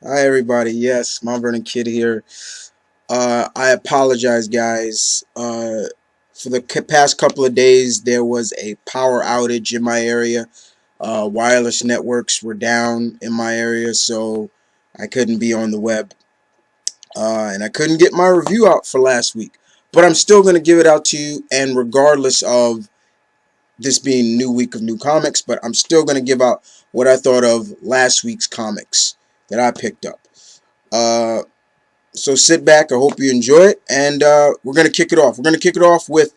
Hi everybody, yes, Mount Vernon Kid here. I apologize guys. For the past couple of days there was a power outage in my area. Wireless networks were down in my area, so I couldn't be on the web. And I couldn't get my review out for last week. But I'm still going to give it out to you, and regardless of this being new week of new comics, but I'm still going to give out what I thought of last week's comics that I picked up. Uh, So sit back. I hope you enjoy it, and we're gonna kick it off. We're gonna kick it off with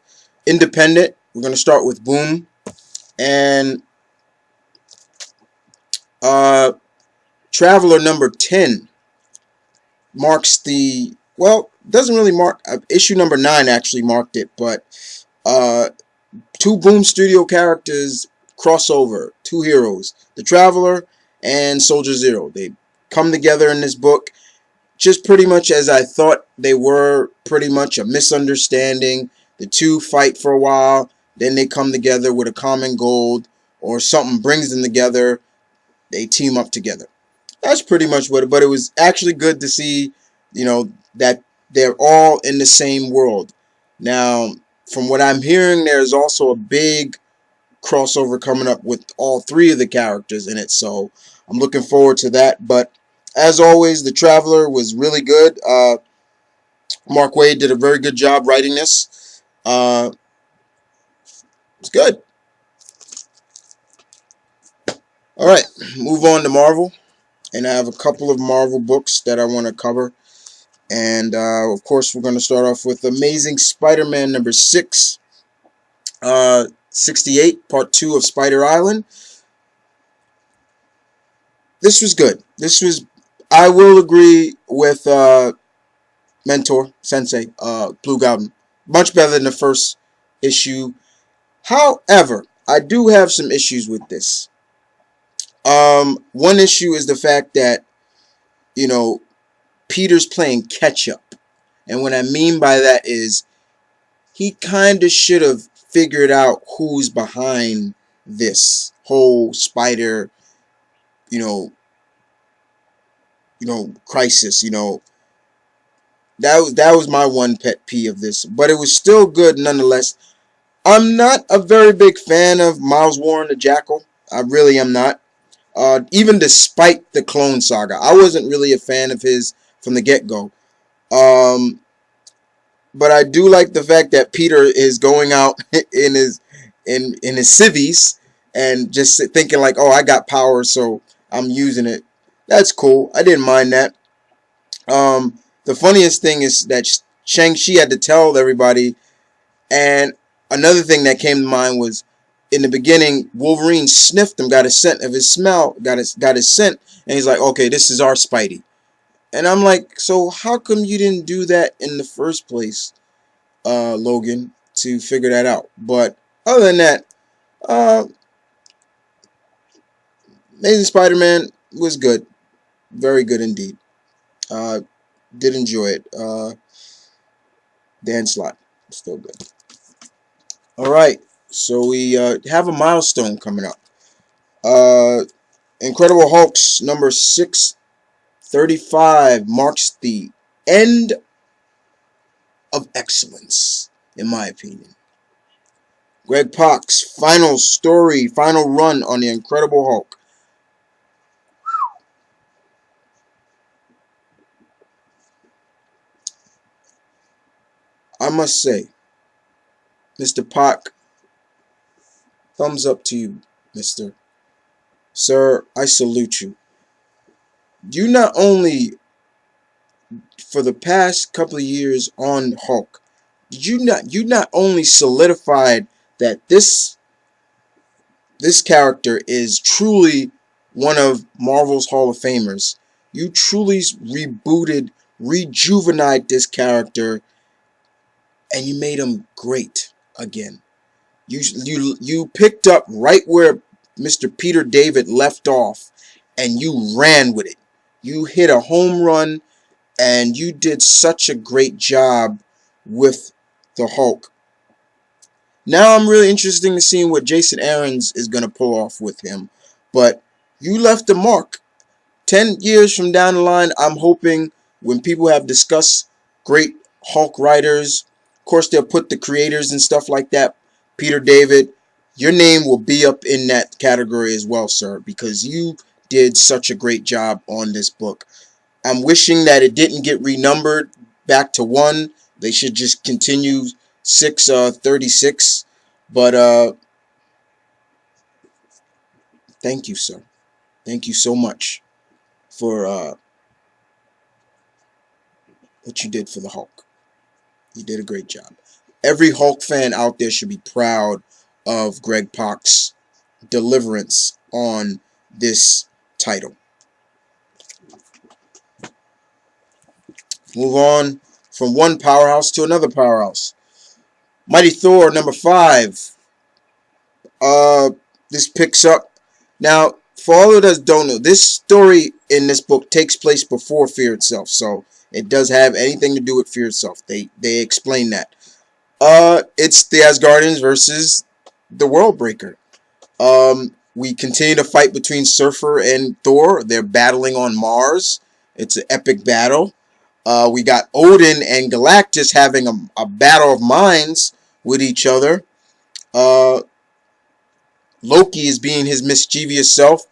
Independent. We're gonna start with Boom, and uh, Traveler number 10 marks the doesn't really mark issue number 9 actually marked it, but uh, two Boom Studio characters crossover, two heroes, the Traveler and Soldier Zero. They come together in this book just pretty much as I thought they were, pretty much a misunderstanding. The two fight for a while, then they come together with a common goal, or something brings them together, they team up together. That's pretty much what, but it was actually good to see, that they're all in the same world. Now, from what I'm hearing, there's also a big crossover coming up with all three of the characters in it, so I'm looking forward to that. But as always, the Traveler was really good. Mark Waid did a very good job writing this. It's good. All right, move on to Marvel, and I have a couple of Marvel books that I want to cover. And of course, we're going to start off with Amazing Spider-Man number 6, 68, part 2 of Spider Island. This was good. I will agree with Mentor Sensei, Blue Goblin, much better than the first issue. However, I do have some issues with this. One issue is the fact that, you know, Peter's playing catch up. And what I mean by that is he kind of should have figured out who's behind this whole spider, you know, crisis, That was my one pet peeve of this, but it was still good nonetheless. I'm not a very big fan of Miles Warren the Jackal. I really am not. Even despite the Clone Saga, I wasn't really a fan of his from the get-go. Um, but I do like the fact that Peter is going out in his civvies and just thinking like, oh, I got power, so I'm using it. That's cool. I didn't mind that. The funniest thing is that Shang-Chi had to tell everybody. And another thing that came to mind was in the beginning, Wolverine sniffed him, got a scent of his smell, got his scent, and he's like, okay, this is our Spidey. And I'm like, so how come you didn't do that in the first place, Logan, to figure that out? But other than that, uh, Amazing Spider-Man was good, very good indeed. Uh, did enjoy it. Dan Slott, still good. All right, so we have a milestone coming up. Uh, Incredible Hulk's number 635 marks the end of excellence, in my opinion. Greg Pak's final story, final run on the Incredible Hulk. I must say, Mr.Pak, thumbs up to you, Mr. Sir, I salute you. You not only, for the past couple of years on Hulk, you not only solidified that this character is truly one of Marvel's Hall of Famers. You truly rebooted, rejuvenated this character, and you made him great again. You picked up right where Mr. Peter David left off, and you ran with it. You hit a home run, and you did such a great job with the Hulk. Now I'm really interested in seeing what Jason Aaron's is going to pull off with him. But you left a mark. 10 years from down the line, I'm hoping when people have discussed great Hulk writers, of course they'll put the creators and stuff like that, Peter David, your name will be up in that category as well, sir, because you did such a great job on this book. I'm wishing that it didn't get renumbered back to 1. They should just continue 636. But thank you, sir. Thank you so much for what you did for the Hulk. You did a great job. Every Hulk fan out there should be proud of Greg Pak's deliverance on this title. Move on from one powerhouse to another powerhouse. Mighty Thor number 5. This picks up. Now, for all of us don't know, this story in this book takes place before Fear itself, so it does have anything to do with Fear itself. They explain that. It's the Asgardians versus the Worldbreaker. We continue to fight between Surfer and Thor. They're battling on Mars. It's an epic battle. We got Odin and Galactus having a battle of minds with each other. Loki is being his mischievous self.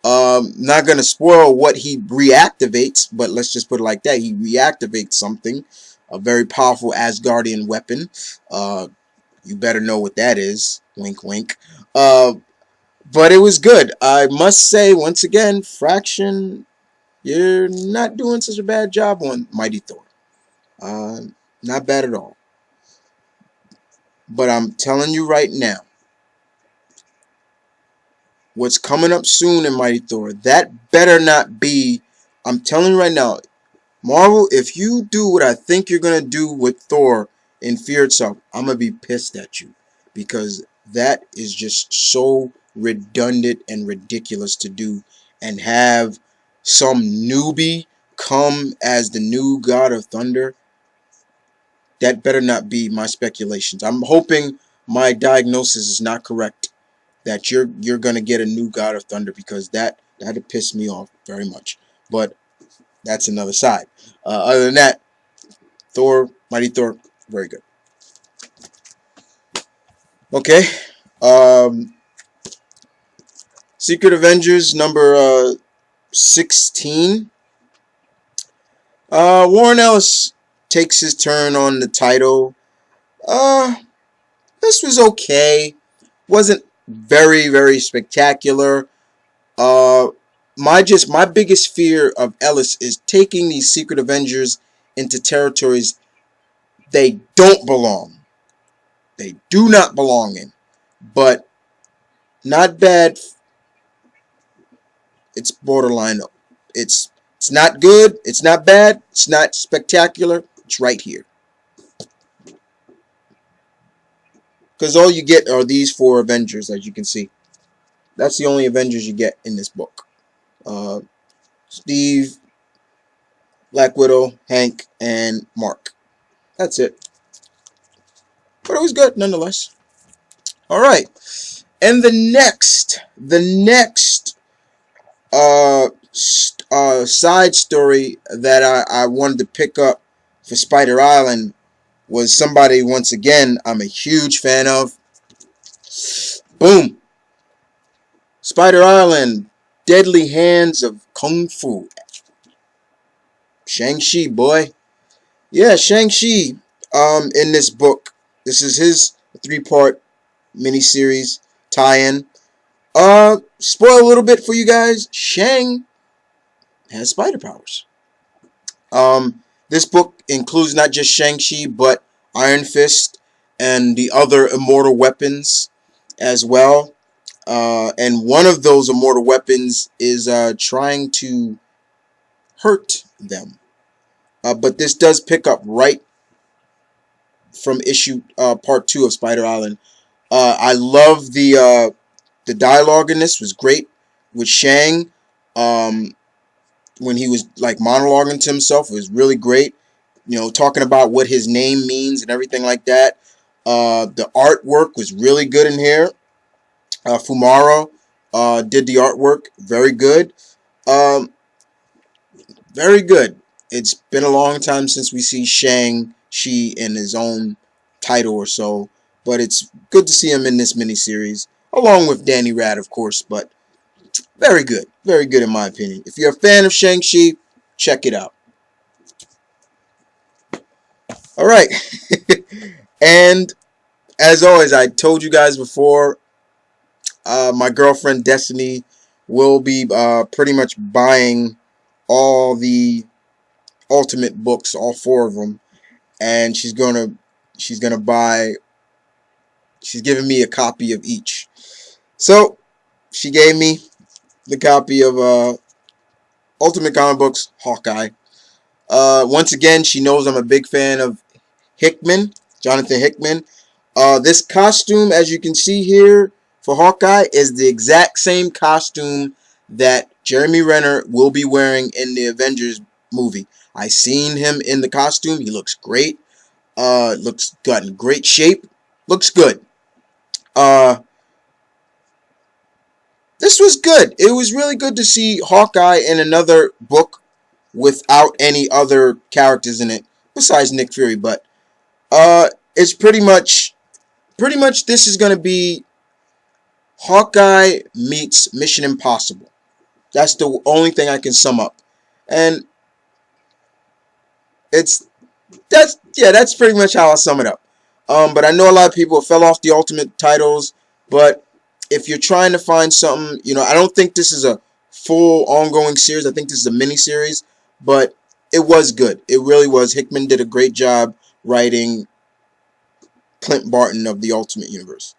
Not going to spoil what he reactivates, but let's just put it like that. He reactivates something, a very powerful Asgardian weapon. You better know what that is. Wink, wink. But it was good. I must say, once again, Fraction, you're not doing such a bad job on Mighty Thor. Not bad at all. But I'm telling you right now, what's coming up soon in Mighty Thor, that better not be, I'm telling you right now, Marvel, if you do what I think you're going to do with Thor in Fear itself, I'm going to be pissed at you. Because that is just so redundant and ridiculous to do. And have some newbie come as the new God of Thunder. That better not be my speculations. I'm hoping my diagnosis is not correct. That you're going to get a new God of Thunder. Because that'd piss me off very much. But that's another side. Other than that, Thor, Mighty Thor, very good. Okay. Secret Avengers number 16. Warren Ellis takes his turn on the title. This was okay. Wasn't very, very spectacular. My biggest fear of Ellis is taking these Secret Avengers into territories they don't belong. They do not belong in. But not bad. It's borderline. It's not good. It's not bad. It's not spectacular. It's right here. Because all you get are these 4 Avengers, as you can see. That's the only Avengers you get in this book. Steve, Black Widow, Hank, and Mark. That's it. But it was good nonetheless. Alright. And the next side story that I wanted to pick up for Spider Island was somebody, once again, I'm a huge fan of. Boom. Spider Island, Deadly Hands of Kung Fu. Shang-Chi, boy. Yeah, Shang-Chi, in this book. This is his 3-part miniseries tie-in. Spoil a little bit for you guys. Shang has spider powers. This book includes not just Shang-Chi, but Iron Fist and the other immortal weapons as well. And one of those immortal weapons is trying to hurt them. But this does pick up right from issue part 2 of Spider Island. I love the dialogue in this. Was great with Shang. When he was like monologuing to himself, it was really great. You know, talking about what his name means and everything like that. The artwork was really good in here. Fumaro did the artwork very good. very good. It's been a long time since we see Shang-Chi in his own title or so, but it's good to see him in this miniseries, along with Danny Rad, of course, but very good. Very good in my opinion. If you're a fan of Shang-Chi, check it out. Alright. And as always, I told you guys before, my girlfriend Destiny will be pretty much buying all the Ultimate books, all four of them, and she's gonna buy. She's giving me a copy of each. So she gave me the copy of Ultimate Comic Books Hawkeye. Once again, she knows I'm a big fan of Hickman, Jonathan Hickman. This costume, as you can see here for Hawkeye, is the exact same costume that Jeremy Renner will be wearing in the Avengers movie. I seen him in the costume. He looks great. Looks got in great shape. Looks good. Uh, this was good. It was really good to see Hawkeye in another book without any other characters in it besides Nick Fury. But it's pretty much this is gonna be Hawkeye meets Mission Impossible. That's the only thing I can sum up, and it's that's pretty much how I sum it up. But I know a lot of people fell off the Ultimate titles, but if you're trying to find something, I don't think this is a full ongoing series. I think this is a mini series, but it was good. It really was. Hickman did a great job writing Clint Barton of the Ultimate Universe.